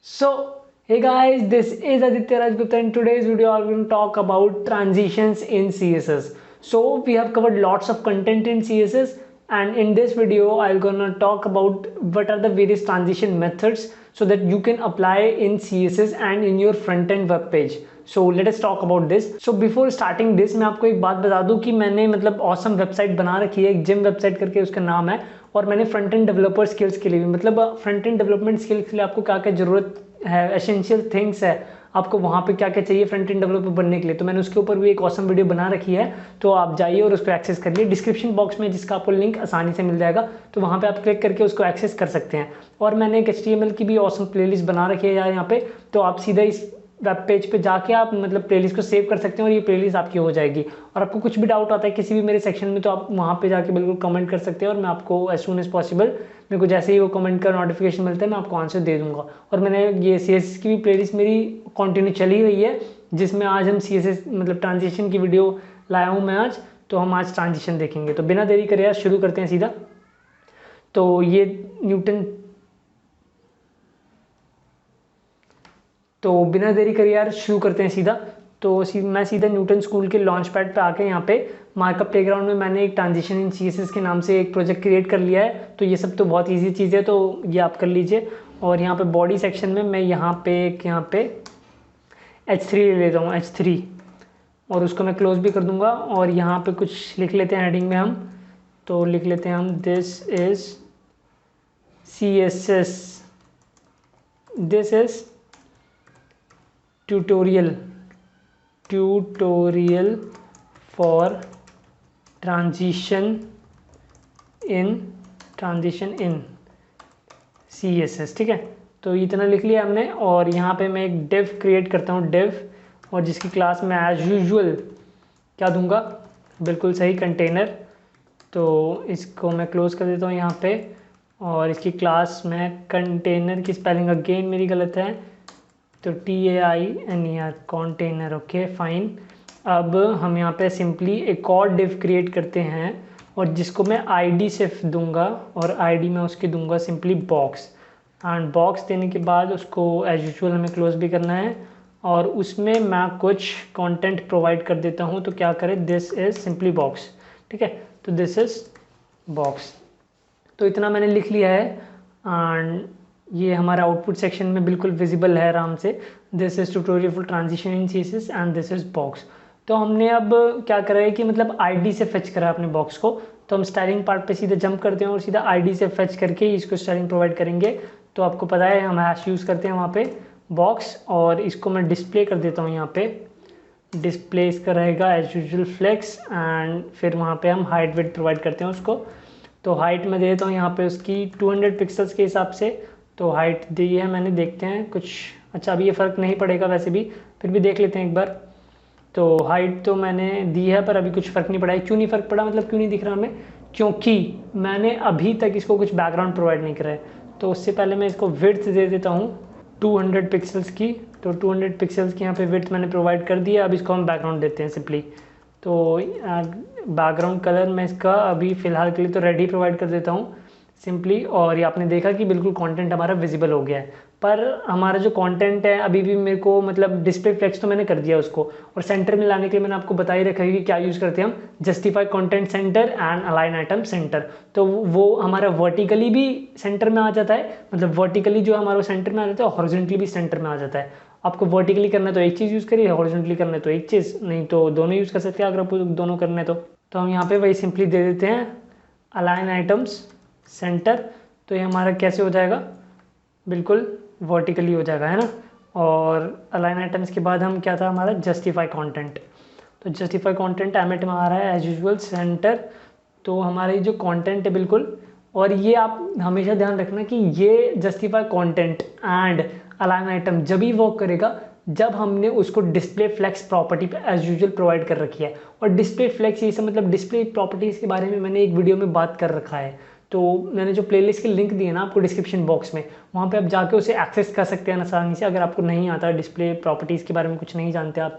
So, hey guys, this is Aditya Rajgupta. In today's video, I'm going to talk about transitions in CSS. So, we have covered lots of content in CSS, and in this video, I'm gonna talk about what are the various transition methods so that you can apply in CSS and in your front-end web page. So let us talk about this. So before starting this, मैं आपको एक बात बता दूं कि मैंने मतलब awesome website बना रखी है, एक जिम वेबसाइट करके उसका नाम है, और मैंने फ्रंट एंड डेवलपर स्किल्स के लिए भी मतलब फ्रंट एंड डेवलपमेंट स्किल्स के लिए आपको क्या क्या ज़रूरत है, एसेंशियल थिंग्स है, आपको वहाँ पे क्या क्या चाहिए फ्रंट एंड डेवलपर बनने के लिए, तो मैंने उसके ऊपर भी एक ऑसम वीडियो बना रखी है। तो आप जाइए और उसको एक्सेस करिए, डिस्क्रिप्शन बॉक्स में जिसका आपको लिंक आसानी से मिल जाएगा, तो वहाँ पे आप क्लिक करके उसको एक्सेस कर सकते हैं। और मैंने एक HTML की भी ऑसम प्लेलिस्ट बना रखी है यार यहाँ पे, तो आप सीधा इस वेब पेज पे जाके आप मतलब प्लेलिस्ट को सेव कर सकते हैं और ये प्लेलिस्ट आपकी हो जाएगी। और आपको कुछ भी डाउट आता है किसी भी मेरे सेक्शन में, तो आप वहाँ पे जाके बिल्कुल कमेंट कर सकते हैं और मैं आपको एज सून एज पॉसिबल, मेरे को जैसे ही वो कमेंट का नोटिफिकेशन मिलता है मैं आपको आंसर दे दूंगा। और मैंने ये CSS की भी प्लेलिस्ट मेरी कंटिन्यू चली हुई है, जिसमें आज हम CSS मतलब ट्रांजिशन की वीडियो लाया हूँ मैं आज। तो हम आज ट्रांजिशन देखेंगे, तो बिना देरी करे आज शुरू करते हैं सीधा। तो ये न्यूटन, तो बिना देरी करे यार शुरू करते हैं सीधा। तो मैं सीधा न्यूटन स्कूल के लॉन्च पैड पर आके यहाँ पे मार्कअप प्लेग्राउंड में मैंने एक ट्रांजिशन इन CSS के नाम से एक प्रोजेक्ट क्रिएट कर लिया है। तो ये सब तो बहुत इजी चीज़ है, तो ये आप कर लीजिए। और यहाँ पे बॉडी सेक्शन में मैं यहाँ पे H3 ले लेता हूँ, H3, और उसको मैं क्लोज भी कर दूँगा। और यहाँ पे कुछ लिख लेते हैं हेडिंग में हम, तो लिख लेते हैं हम this is CSS, this is tutorial for transition in CSS। ठीक है, तो इतना लिख लिया हमने। और यहाँ पे मैं एक डिव क्रिएट करता हूँ, डिव, और जिसकी क्लास मैं एज यूजुअल क्या दूंगा, बिल्कुल सही, कंटेनर। तो इसको मैं क्लोज कर देता हूँ यहाँ पे, और इसकी क्लास में कंटेनर की स्पेलिंग अगेन मेरी गलत है, तो TAINER, कंटेनर। Okay fine. अब हम यहाँ पे सिंपली एक और डिव क्रिएट करते हैं, और जिसको मैं ID से दूंगा, और ID में उसकी दूंगा सिंपली बॉक्स। एंड बॉक्स देने के बाद उसको एज यूजुअल हमें क्लोज भी करना है, और उसमें मैं कुछ कंटेंट प्रोवाइड कर देता हूँ। तो क्या करें, दिस इज़ सिंपली बॉक्स। ठीक है, तो दिस इज़ बॉक्स। तो इतना मैंने लिख लिया है, एंड ये हमारा आउटपुट सेक्शन में बिल्कुल विजिबल है आराम से। This is tutorial for transition in CSS and this is box. तो हमने अब क्या करा है कि मतलब ID से फेच करा अपने बॉक्स को, तो हम स्टाइलिंग पार्ट पे सीधा जंप करते हैं और सीधा ID से फेच करके ही इसको स्टाइलिंग प्रोवाइड करेंगे। तो आपको पता है हम हैश यूज़ करते हैं वहाँ पे बॉक्स, और इसको मैं डिस्प्ले कर देता हूँ यहाँ पे। डिस्प्ले इसका रहेगा एज यूजुअल फ्लेक्स, एंड फिर वहाँ पे हम हाइट विड्थ प्रोवाइड करते हैं उसको। तो हाइट मैं दे देता हूँ यहाँ पे उसकी 200 पिक्सल्स के हिसाब से। तो हाइट दी है मैंने, देखते हैं कुछ, अच्छा अभी ये फ़र्क नहीं पड़ेगा वैसे भी, फिर भी देख लेते हैं एक बार। तो हाइट तो मैंने दी है, पर अभी कुछ फ़र्क नहीं पड़ा है। क्यों नहीं फ़र्क पड़ा, मतलब क्यों नहीं दिख रहा हमें, क्योंकि मैंने अभी तक इसको कुछ बैकग्राउंड प्रोवाइड नहीं करा है। तो उससे पहले मैं इसको विड्थ दे देता हूँ 200 पिक्सल्स की। तो 200 पिक्सल्स की यहाँ पे विड्थ मैंने प्रोवाइड कर दिया। अब इसको हम बैकग्राउंड देते हैं सिंपली। तो बैकग्राउंड कलर मैं इसका अभी फ़िलहाल के लिए तो रेड ही प्रोवाइड कर देता हूँ सिंपली। और ये आपने देखा कि बिल्कुल कंटेंट हमारा विजिबल हो गया है। पर हमारा जो कंटेंट है अभी भी मेरे को मतलब डिस्प्ले फ्लेक्स तो मैंने कर दिया उसको, और सेंटर में लाने के लिए मैंने आपको बता ही रखा है कि क्या यूज़ करते हैं हम, justify content centre and align item centre. तो वो हमारा वर्टिकली भी सेंटर में आ जाता है, मतलब वर्टिकली जो हमारा सेंटर में आ जाता है, और हॉरिजॉन्टली भी सेंटर में आ जाता है। आपको वर्टिकली करना है तो एक चीज़ यूज़ करिए, हॉरिजॉन्टली करना है तो एक चीज़, नहीं तो दोनों यूज़ कर सकते हैं अगर आपको दोनों करने हैं तो हम यहाँ पे वही सिंपली दे देते हैं अलाइन आइटम्स सेंटर। तो ये हमारा कैसे हो जाएगा, बिल्कुल वर्टिकली हो जाएगा, है ना। और अलाइन आइटम्स के बाद हम क्या था हमारा, जस्टिफाई कंटेंट। तो जस्टिफाई कंटेंट एमिट में आ रहा है एज यूजुअल सेंटर। तो हमारी जो कंटेंट है बिल्कुल, और ये आप हमेशा ध्यान रखना कि ये justify content and align item जब ही वर्क करेगा जब हमने उसको डिस्प्ले फ्लेक्स प्रॉपर्टी पे एज यूजुअल प्रोवाइड कर रखी है। और डिस्प्ले फ्लेक्स ये सब मतलब डिस्प्ले प्रॉपर्टीज़ के बारे में मैंने एक वीडियो में बात कर रखा है। तो मैंने जो प्लेलिस्ट के लिंक दिए ना आपको डिस्क्रिप्शन बॉक्स में, वहाँ पे आप जाके उसे एक्सेस कर सकते हैं आसानी से, अगर आपको नहीं आता डिस्प्ले प्रॉपर्टीज़ के बारे में कुछ नहीं जानते आप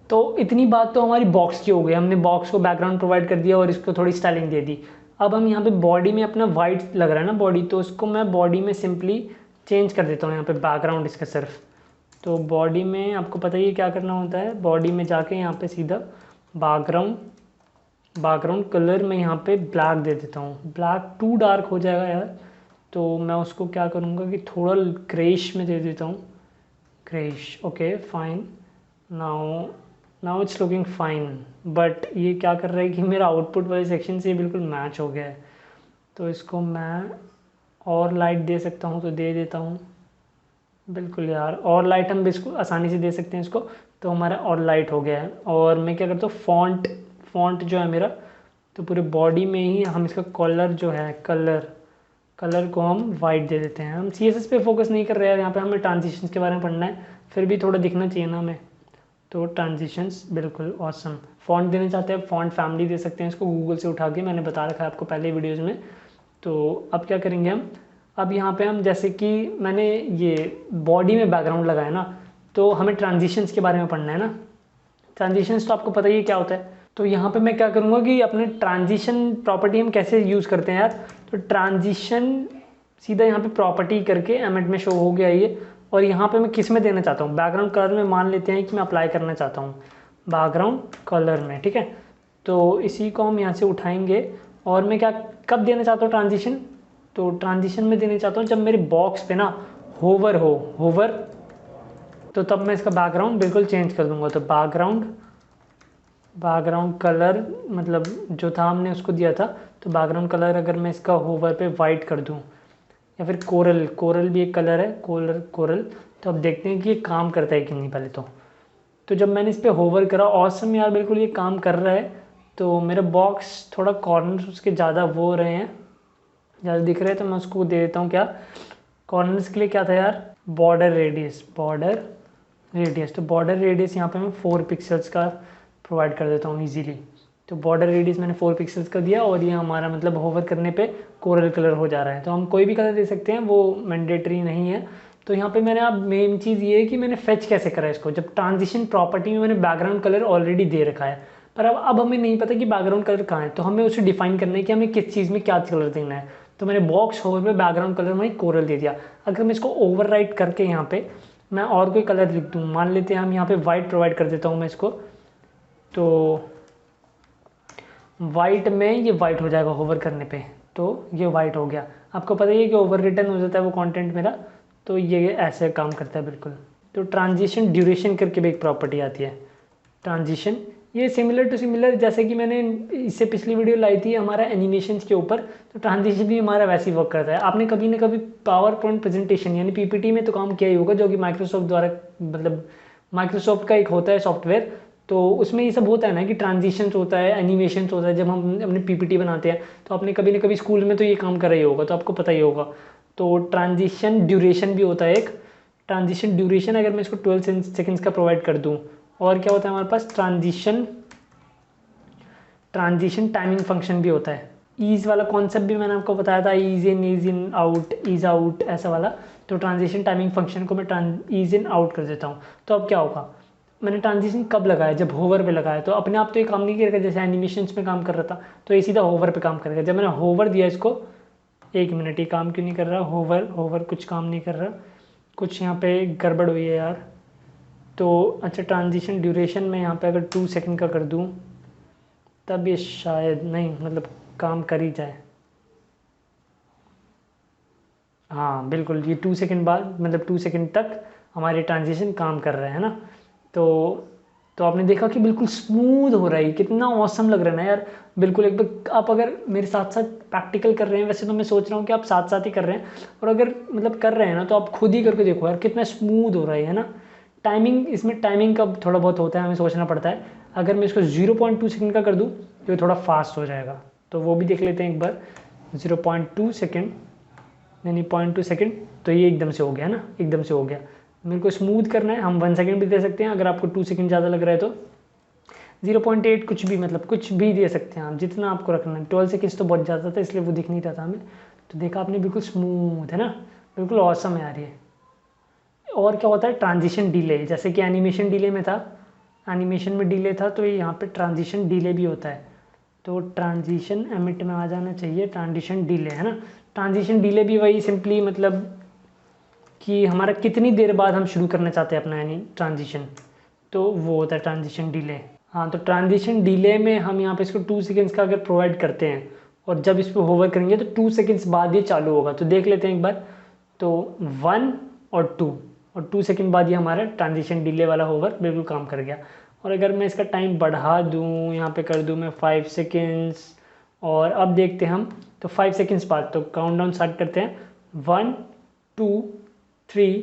तो इतनी बात तो हमारी बॉक्स की हो गई। हमने बॉक्स को बैकग्राउंड प्रोवाइड कर दिया और इसको थोड़ी स्टाइलिंग दे दी। अब हम यहाँ पे बॉडी में अपना वाइट लग रहा है ना बॉडी, तो उसको मैं बॉडी में सिंपली चेंज कर देता हूँ यहाँ पे बैकग्राउंड इसका सिर्फ। तो बॉडी में आपको पता ही है क्या करना होता है, बॉडी में जाके यहाँ पे सीधा बैकग्राउंड कलर में यहाँ पे ब्लैक दे देता हूँ। ब्लैक टू डार्क हो जाएगा यार, तो मैं उसको क्या करूँगा कि थोड़ा ग्रेइश में दे देता हूँ, greyish. Okay fine, now it's looking fine. But ये क्या कर रहा है कि मेरा आउटपुट वाले सेक्शन से बिल्कुल मैच हो गया है। तो इसको मैं और लाइट दे सकता हूँ तो दे देता हूँ, बिल्कुल यार। और लाइट हम बिल्कुल आसानी से दे सकते हैं इसको, तो हमारा और लाइट हो गया है। और मैं क्या करता हूँ, फॉन्ट जो है मेरा, तो पूरे बॉडी में ही हम इसका कलर जो है, कलर को हम वाइट दे देते हैं। हम CSS पे फोकस नहीं कर रहे हैं यहाँ पे, हमें ट्रांजिशंस के बारे में पढ़ना है, फिर भी थोड़ा दिखना चाहिए ना हमें। तो ट्रांजिशंस बिल्कुल ऑसम। फॉन्ट देना चाहते हैं, फॉन्ट फैमिली दे सकते हैं इसको गूगल से उठा के, मैंने बता रखा है आपको पहले वीडियोज़ में। तो अब क्या करेंगे हम, अब यहाँ पे हम जैसे कि मैंने ये बॉडी में बैकग्राउंड लगाया ना, तो हमें ट्रांजिशंस के बारे में पढ़ना है ना। ट्रांजिशंस तो आपको पता ही है क्या होता है। तो यहाँ पे मैं क्या करूँगा कि अपने ट्रांजिशन प्रॉपर्टी हम कैसे यूज़ करते हैं यार। तो ट्रांजिशन सीधा यहाँ पे प्रॉपर्टी करके एमिट में शो हो गया ये। और यहाँ पे मैं किस में देना चाहता हूँ, बैकग्राउंड कलर में मान लेते हैं कि मैं अप्लाई करना चाहता हूँ बैकग्राउंड कलर में, ठीक है। तो इसी को हम यहाँ से उठाएंगे और मैं क्या कब देना चाहता हूँ ट्रांजिशन, तो ट्रांजिशन में देना चाहता हूँ जब मेरे बॉक्स पे ना होवर, तो तब मैं इसका बैकग्राउंड बिल्कुल चेंज कर दूंगा। तो बैकग्राउंड कलर मतलब जो था हमने उसको दिया था, तो बैकग्राउंड कलर अगर मैं इसका होवर पे वाइट कर दूं, या फिर कोरल भी एक कलर है, कोरल। तो अब देखते हैं कि ये काम करता है कि नहीं पहले तो जब मैंने इस पर होवर करा, ऑसम यार, बिल्कुल ये काम कर रहा है। तो मेरा बॉक्स थोड़ा कॉर्नर्स उसके ज़्यादा वो हो रहे हैं, ज़्यादा दिख रहे हैं, तो मैं उसको दे देता हूँ क्या, कॉर्नर्स के लिए क्या था यार, बॉर्डर रेडियस। तो बॉर्डर रेडियस यहाँ पे मैं 4 पिक्सल्स का प्रोवाइड कर देता हूँ ईजीली। तो बॉर्डर रेडियस मैंने 4 पिक्सल्स का दिया, और ये हमारा मतलब होवर करने पे कोरल कलर हो जा रहा है। तो हम कोई भी कलर दे सकते हैं, वो मैंडेटरी नहीं है। तो यहाँ पे मैंने अब मेन चीज़ ये है कि मैंने फेच कैसे करा इसको, जब ट्रांजिशन प्रॉपर्टी में मैंने बैकग्राउंड कलर ऑलरेडी दे रखा है, पर अब हमें नहीं पता कि बैकग्राउंड कलर कहाँ है, तो हमें उसे डिफाइन करना है कि हमें किस चीज़ में क्या कलर देना है। तो मैंने बॉक्स होवर में बैकग्राउंड कलर में कोरल दे दिया। अगर मैं इसको ओवरराइट करके यहाँ पे मैं और कोई कलर लिख दूँ, मान लेते हैं हम यहाँ पे वाइट प्रोवाइड कर देता हूँ मैं इसको, तो वाइट में ये वाइट हो जाएगा होवर करने पे, तो ये वाइट हो गया। आपको पता ही है कि ओवर रिटर्न हो जाता है वो कंटेंट मेरा, तो ये ऐसे काम करता है बिल्कुल। तो ट्रांजिशन ड्यूरेशन करके भी एक प्रॉपर्टी आती है ट्रांजिशन, ये सिमिलर टू सिमिलर जैसे कि मैंने इससे पिछली वीडियो लाई थी हमारा एनिमेशंस के ऊपर, तो ट्रांजिशन भी हमारा वैसे ही वर्क करता है। आपने कभी ना कभी पावर पॉइंट प्रेजेंटेशन यानी PPT में तो काम किया ही होगा, जो कि माइक्रोसॉफ्ट द्वारा मतलब माइक्रोसॉफ्ट का एक होता है सॉफ्टवेयर, तो उसमें ये सब होता है ना कि ट्रांजिशंस होता है, एनिमेशंस होता है। जब हम अपने PPT बनाते हैं तो आपने कभी ना कभी स्कूल में तो ये काम करा ही होगा, तो आपको पता ही होगा। तो ट्रांजिशन ड्यूरेशन भी होता है एक, ट्रांजिशन ड्यूरेशन अगर मैं इसको 12 सेकेंड्स का प्रोवाइड कर दूँ। और क्या होता है हमारे पास, ट्रांजिशन टाइमिंग फंक्शन भी होता है। ईज वाला कॉन्सेप्ट भी मैंने आपको बताया था, ease in out, ease out ऐसा वाला। तो ट्रांजिशन टाइमिंग फंक्शन को मैं ईज इन आउट कर देता हूँ। तो अब क्या होगा, मैंने ट्रांजिशन कब लगाया, जब होवर पे लगाया, तो अपने आप तो ये काम नहीं करेगा, जैसे एनिमेशंस में काम कर रहा था, तो ये सीधा होवर पे काम करेगा। जब मैंने होवर दिया इसको, 1 मिनट, ये काम क्यों नहीं कर रहा, होवर कुछ काम नहीं कर रहा, कुछ यहाँ पे गड़बड़ हुई है यार। तो अच्छा, ट्रांजिशन ड्यूरेशन में यहाँ पे अगर 2 सेकंड का कर दूँ, तब ये शायद नहीं मतलब काम कर ही जाए। हाँ बिल्कुल, ये 2 सेकंड बाद मतलब 2 सेकंड तक हमारे ट्रांजिशन काम कर रहे हैं ना। तो आपने देखा कि बिल्कुल स्मूथ हो रहा है, कितना औसम लग रहा है ना यार। बिल्कुल एक बार आप अगर मेरे साथ साथ प्रैक्टिकल कर रहे हैं, वैसे तो मैं सोच रहा हूँ कि आप साथ साथ ही कर रहे हैं, और अगर मतलब कर रहे हैं ना, तो आप खुद ही करके देखो यार कितना स्मूथ हो रहा है ना। इसमें टाइमिंग का थोड़ा बहुत होता है, हमें सोचना पड़ता है। अगर मैं इसको 0.2 सेकंड का कर दूँ तो थोड़ा फास्ट हो जाएगा, तो वो भी देख लेते हैं एक बार। 0.2 सेकेंड यानी 0.2 सेकेंड, तो ये एकदम से हो गया ना, एकदम से हो गया। मेरे को स्मूथ करना है, हम 1 सेकेंड भी दे सकते हैं, अगर आपको 2 सेकेंड ज़्यादा लग रहा है तो 0.8 कुछ भी, मतलब कुछ भी दे सकते हैं आप, जितना आपको रखना है। 12 सेकेंड्स तो बहुत ज़्यादा था, इसलिए वो दिख नहीं रहा था हमें। तो देखा आपने, बिल्कुल स्मूथ है ना, बिल्कुल ऑसम है यार ये। और क्या होता है, ट्रांजिशन डिले, जैसे कि एनिमेशन डिले में था, एनिमेशन में डिले था, तो यहाँ पे ट्रांजिशन डिले भी होता है। तो ट्रांजिशन एमिट में आ जाना चाहिए, ट्रांजिशन डिले है ना। ट्रांजिशन डिले भी वही सिंपली मतलब कि हमारा कितनी देर बाद हम शुरू करना चाहते हैं अपना यानी ट्रांजिशन, तो वो होता है ट्रांजिशन डिले। हाँ, तो ट्रांजिशन डिले में हम यहाँ पे इसको 2 सेकेंड्स का अगर प्रोवाइड करते हैं और जब इस पर होवर करेंगे तो 2 सेकेंड्स बाद ये चालू होगा। तो देख लेते हैं एक बार, तो 1 और 2 सेकेंड बाद ये हमारा ट्रांजिशन डिले वाला होवर बिल्कुल काम कर गया। और अगर मैं इसका टाइम बढ़ा दूँ, यहाँ पे कर दूँ मैं 5 सेकेंड्स, और अब देखते हैं हम, तो 5 सेकेंड्स बाद तो काउंटडाउन स्टार्ट करते हैं, 1 2 3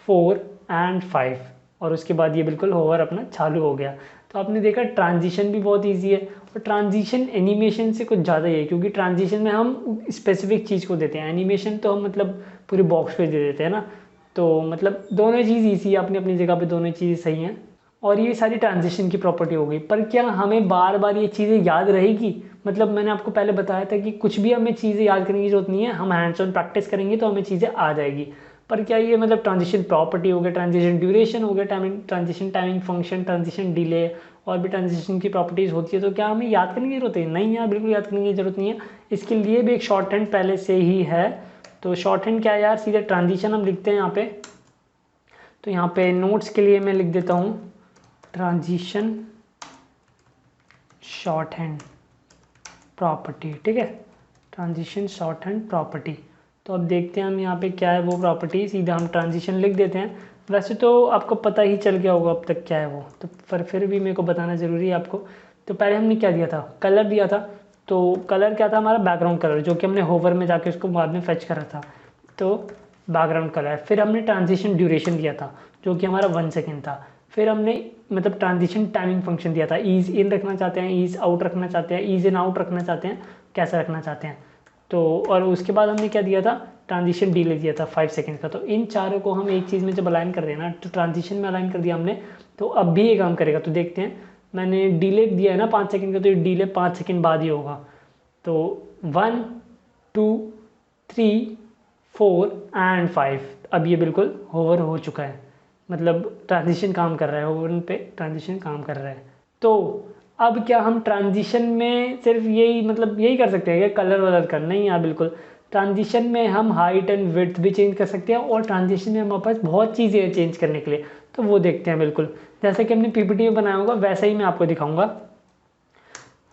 4 एंड 5, और उसके बाद ये बिल्कुल होवर अपना चालू हो गया। तो आपने देखा ट्रांजिशन भी बहुत इजी है, और ट्रांजिशन एनिमेशन से कुछ ज़्यादा ही है, क्योंकि ट्रांजिशन में हम स्पेसिफिक चीज़ को देते हैं, एनिमेशन तो हम मतलब पूरे बॉक्स पे दे देते हैं ना। तो मतलब दोनों चीज़ ईजी है अपनी अपनी जगह पे, दोनों चीज़ें सही हैं। और ये सारी ट्रांजिशन की प्रॉपर्टी हो गई, पर क्या हमें बार बार ये चीज़ें याद रहेगी? मतलब मैंने आपको पहले बताया था कि कुछ भी हमें चीज़ें याद करने की जरूरत नहीं है, हम हैंड्स ऑन प्रैक्टिस करेंगे तो हमें चीज़ें आ जाएगी। पर क्या ये मतलब ट्रांजिशन प्रॉपर्टी हो गया, ट्रांजिशन ड्यूरेशन हो गया, transition timing function, transition delay, और भी ट्रांजिशन की प्रॉपर्टीज़ होती है, तो क्या हमें याद करने की जरूरत है? नहीं यार, बिल्कुल याद करने की जरूरत नहीं है। इसके लिए भी एक शॉर्ट हैंड पहले से ही है। तो शॉर्ट हैंड क्या है यार, सीधे ट्रांजिशन हम लिखते हैं यहाँ पे। तो यहाँ पे नोट्स के लिए मैं लिख देता हूँ ट्रांजिशन शॉर्ट हैंड प्रॉपर्टी, ठीक है, ट्रांजिशन शॉर्ट हैंड प्रॉपर्टी। तो अब देखते हैं हम यहाँ पे क्या है वो प्रॉपर्टी, सीधा हम ट्रांजिशन लिख देते हैं। वैसे तो आपको पता ही चल गया होगा अब तक क्या है वो, तो पर फिर भी मेरे को बताना ज़रूरी है आपको। तो पहले हमने क्या दिया था, कलर दिया था। तो कलर क्या था हमारा, बैकग्राउंड कलर, जो कि हमने होवर में जाके उसको बाद में फेच करा था, तो बैकग्राउंड कलर। फिर हमने ट्रांजिशन ड्यूरेशन दिया था, जो कि हमारा 1 सेकेंड था। फिर हमने मतलब ट्रांजिशन टाइमिंग फंक्शन दिया था, ईज इन रखना चाहते हैं, ईज आउट रखना चाहते हैं, ईज इन आउट रखना चाहते हैं, कैसा रखना चाहते हैं। तो और उसके बाद हमने क्या दिया था, ट्रांजिशन डिले दिया था 5 सेकेंड का। तो इन चारों को हम एक चीज़ में जब अलाइन कर देना, तो ट्रांजिशन में अलाइन कर दिया हमने, तो अब भी ये काम करेगा। तो देखते हैं, मैंने डिले दिया है ना 5 सेकेंड का, तो ये डिले 5 सेकेंड बाद ही होगा। तो 1 2 3 4 एंड 5, अब ये बिल्कुल होवर हो चुका है, मतलब ट्रांजिशन काम कर रहा है, होवर पे ट्रांजिशन काम कर रहा है। तो अब क्या हम ट्रांजिशन में सिर्फ यही मतलब यही कर सकते हैं क्या, कलर वलर कर? नहीं यार, बिल्कुल। ट्रांजिशन में हम हाइट एंड विड्थ भी चेंज कर सकते हैं, और ट्रांजिशन में हमारे पास बहुत चीज़ें हैं चेंज करने के लिए, तो वो देखते हैं। बिल्कुल जैसे कि हमने पीपीटी में बनाया होगा वैसा ही मैं आपको दिखाऊंगा।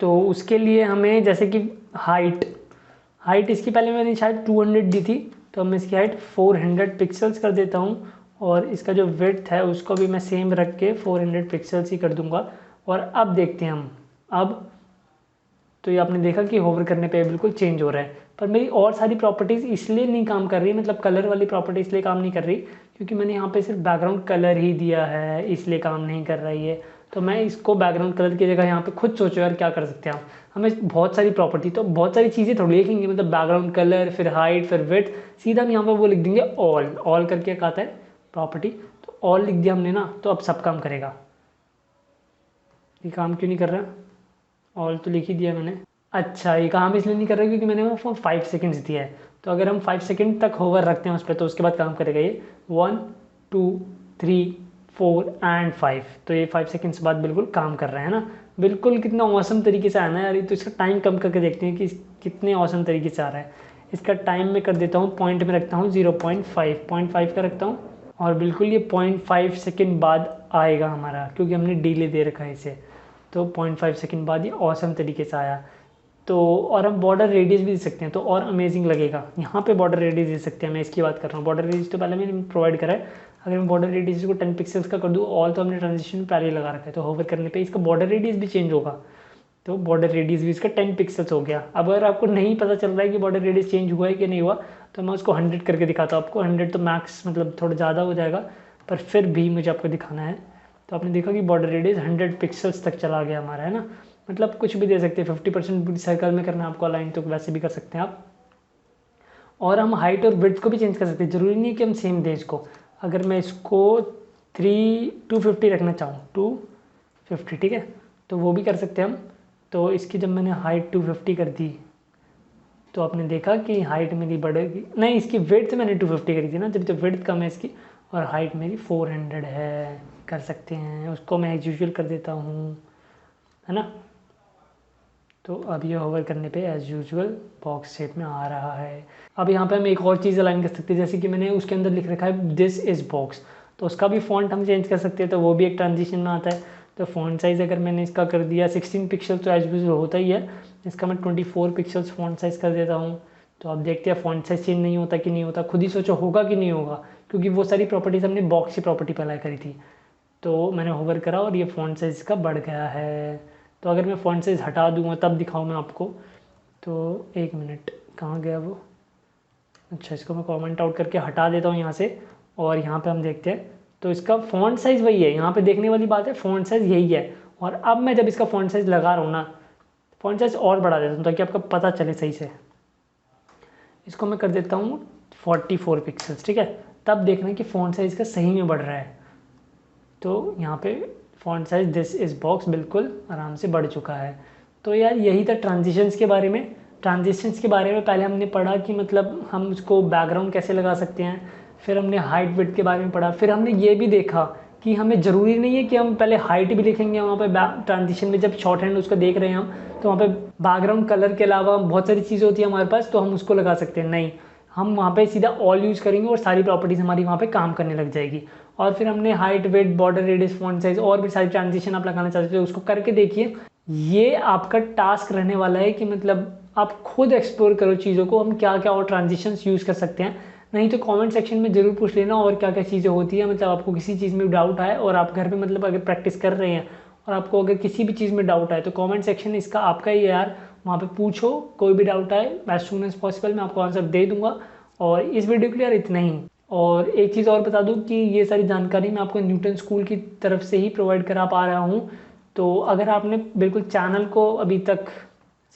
तो उसके लिए हमें जैसे कि हाइट इसकी पहले मैंने शायद 200 दी थी, तो मैं इसकी हाइट 400 पिक्सल्स कर देता हूँ, और इसका जो विड्थ है उसको भी मैं सेम रख के 400 पिक्सल्स ही कर दूंगा। और अब देखते हैं हम, अब तो ये आपने देखा कि होवर करने पे बिल्कुल चेंज हो रहा है, पर मेरी और सारी प्रॉपर्टीज़ इसलिए नहीं काम कर रही, मतलब कलर वाली प्रॉपर्टी इसलिए काम नहीं कर रही क्योंकि मैंने यहाँ पे सिर्फ बैकग्राउंड कलर ही दिया है, इसलिए काम नहीं कर रही है। तो मैं इसको बैकग्राउंड कलर की जगह यहाँ पे खुद सोचो यार क्या कर सकते हैं आप, हमें बहुत सारी प्रॉपर्टी, तो बहुत सारी चीज़ें थोड़ी लिखेंगे, मतलब बैकग्राउंड कलर, फिर हाइट, फिर विड्थ, सीधा हम यहाँ पर वो लिख देंगे ऑल करके एक आता है प्रॉपर्टी, तो ऑल लिख दिया हमने ना, तो अब सब काम करेगा। ये काम क्यों नहीं कर रहा, ऑल तो लिख ही दिया मैंने। अच्छा, ये काम इसलिए नहीं कर रहा क्योंकि मैंने वो 5 सेकेंड्स दिया है, तो अगर हम 5 सेकेंड तक होवर रखते हैं उस पर, तो उसके बाद काम करेगा ये 1 2 3 4 एंड 5, तो ये 5 सेकेंड्स बाद बिल्कुल काम कर रहा है ना। बिल्कुल कितना औसम तरीके से आना है यार, तो इसका टाइम कम करके देखते हैं कि कितने औसम तरीके से आ रहा है। इसका टाइम में कर देता हूँ, पॉइंट में रखता हूँ 0.5 का रखता हूँ, और बिल्कुल ये 0.5 सेकेंड बाद आएगा हमारा, क्योंकि हमने डिले दे रखा है इसे। तो 0.5 सेकेंड बाद ये औसम तरीके से आया। तो और हम बॉर्डर रेडियस भी दे सकते हैं, तो और अमेजिंग लगेगा। यहाँ पे बॉर्डर रेडियस दे सकते हैं, मैं इसकी बात कर रहा हूँ। बॉर्डर रेडियस तो पहले मैंने प्रोवाइड करा है, अगर मैं बॉर्डर रेडियस को 10 पिक्सल्स का कर दूँ, ऑल तो हमने ट्रांजिशन पहले ही लगा रखा है, तो होवर करने पे इसका बॉर्डर रेडियस भी चेंज होगा, तो बॉर्डर रेडियस भी इसका 10 पिक्सल्स हो गया। अब अगर आपको नहीं पता चल रहा है कि बॉर्डर रेडियस चेंज हुआ है कि नहीं हुआ, तो मैं उसको 100 करके दिखाता हूँ आपको। 100 तो मैक्स मतलब थोड़ा ज़्यादा हो जाएगा, पर फिर भी मुझे आपको दिखाना है। तो आपने देखा कि बॉर्डर रेडियस 100 पिक्सल्स तक चला गया हमारा, है ना। मतलब कुछ भी दे सकते हैं, 50% सर्कल में करना है आपको अलाइन, तो वैसे भी कर सकते हैं आप। और हम हाइट और विड्थ को भी चेंज कर सकते हैं, ज़रूरी नहीं कि हम सेम दें इसको। अगर मैं इसको 250 रखना चाहूँ, 250, ठीक है, तो वो भी कर सकते हैं हम। तो इसकी जब मैंने हाइट 250 कर दी, तो आपने देखा कि हाइट मेरी बढ़ेगी, नहीं इसकी विड्थ मैंने 250 करी थी ना, जब तो विड्थ कम है इसकी, और हाइट मेरी 400 है। कर सकते हैं, उसको मैं एज यूजुअल कर देता हूँ, है ना। तो अब ये होवर करने पे एज़ यूजुअल बॉक्स शेप में आ रहा है। अब यहाँ पे हम एक और चीज़ अलाइन कर सकते हैं, जैसे कि मैंने उसके अंदर लिख रखा है दिस इज़ बॉक्स, तो उसका भी फ़ॉन्ट हम चेंज कर सकते हैं, तो वो भी एक ट्रांजिशन में आता है। तो फ़ॉन्ट साइज़ अगर मैंने इसका कर दिया 16 पिक्सल तो एज यूजुअल होता ही है, इसका मैं 24 पिक्सल्स फ़ॉन्ट साइज़ कर देता हूँ। तो आप देखते हैं फ़ॉन्ट साइज़ चेंज नहीं होता कि नहीं होता, खुद ही सोचो होगा कि नहीं होगा, क्योंकि वो सारी प्रॉपर्टीज़ हमने बॉक्स की प्रॉपर्टी पर अप्लाई करी थी। तो मैंने होवर करा और ये फ़ॉन्ट साइज़ का बढ़ गया है। तो अगर मैं फ़ॉन्ट साइज़ हटा दूँगा तब दिखाऊँ मैं आपको, तो एक मिनट कहाँ गया वो, अच्छा इसको मैं कमेंट आउट करके हटा देता हूँ यहाँ से, और यहाँ पे हम देखते हैं तो इसका फ़ॉन्ट साइज़ वही है। यहाँ पे देखने वाली बात है, फ़ॉन्ट साइज़ यही है। और अब मैं जब इसका फ़ॉन्ट साइज़ लगा रहा हूँ ना, फ़ॉन्ट साइज़ और बढ़ा देता हूँ ताकि आपको पता चले सही से। इसको मैं कर देता हूँ 44 पिक्सल्स, ठीक है। तब देखना कि फ़ॉन्ट साइज़ का सही में बढ़ रहा है। तो यहाँ पे font size this is box बिल्कुल आराम से बढ़ चुका है। तो यार यही था ट्रांजिशंस के बारे में। ट्रांजिशंस के बारे में पहले हमने पढ़ा कि मतलब हम उसको बैकग्राउंड कैसे लगा सकते हैं, फिर हमने हाइट विड्थ के बारे में पढ़ा, फिर हमने ये भी देखा कि हमें ज़रूरी नहीं है कि हम पहले हाइट भी लिखेंगे वहाँ पे ट्रांजिशन में, जब शॉर्ट हैंड उसको देख रहे हैं हम, तो वहाँ पे बैकग्राउंड कलर के अलावा बहुत सारी चीज़ें होती है हमारे पास, तो हम उसको लगा सकते हैं। नहीं, हम वहाँ पे सीधा ऑल यूज़ करेंगे और सारी प्रॉपर्टीज़ हमारी वहाँ पे काम करने लग जाएगी। और फिर हमने height weight border radius font size और भी सारी ट्रांजिशन आप लगाना चाहते हो उसको करके देखिए। ये आपका टास्क रहने वाला है कि मतलब आप खुद एक्सप्लोर करो चीज़ों को, हम क्या क्या और ट्रांजिशंस यूज़ कर सकते हैं। नहीं तो कमेंट सेक्शन में ज़रूर पूछ लेना और क्या क्या चीज़ें होती है, मतलब आपको किसी चीज़ में डाउट आए और आप घर पे मतलब अगर प्रैक्टिस कर रहे हैं और आपको अगर किसी भी चीज़ में डाउट आए तो कमेंट सेक्शन इसका आपका ही है यार, वहाँ पे पूछो, कोई भी डाउट आए एज सून एज पॉसिबल मैं आपको आंसर दे दूँगा। और इस वीडियो के लिए यार इतना ही। और एक चीज़ और बता दूँ कि ये सारी जानकारी मैं आपको न्यूटन स्कूल की तरफ से ही प्रोवाइड करा पा रहा हूँ। तो अगर आपने बिल्कुल चैनल को अभी तक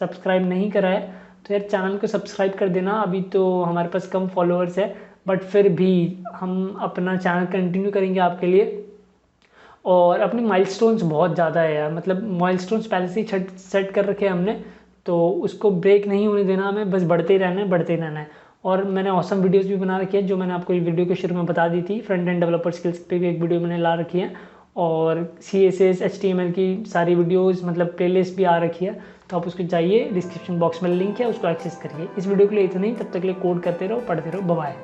सब्सक्राइब नहीं करा है तो यार चैनल को सब्सक्राइब कर देना। अभी तो हमारे पास कम फॉलोअर्स है, बट फिर भी हम अपना चैनल कंटिन्यू करेंगे आपके लिए। और अपने माइलस्टोन्स बहुत ज़्यादा है यार, मतलब माइलस्टोन्स पहले से ही सेट कर रखे हैं हमने, तो उसको ब्रेक नहीं होने देना हमें, बस बढ़ते ही रहना है, बढ़ते ही रहना है। और मैंने ऑसम वीडियोस भी बना रखी है, जो मैंने आपको ये वीडियो के शुरू में बता दी थी, फ्रंट एंड डेवलपर स्किल्स पे भी एक वीडियो मैंने ला रखी है, और CSS HTML की सारी वीडियोस मतलब प्लेलिस्ट भी आ रखी है, तो आप उसको जाइए, डिस्क्रिप्शन बॉक्स में लिंक है, उसको एक्सेस करिए। इस वीडियो के लिए इतना ही, तब तक के लिए कोड करते रहो, पढ़ते रहो, बाय।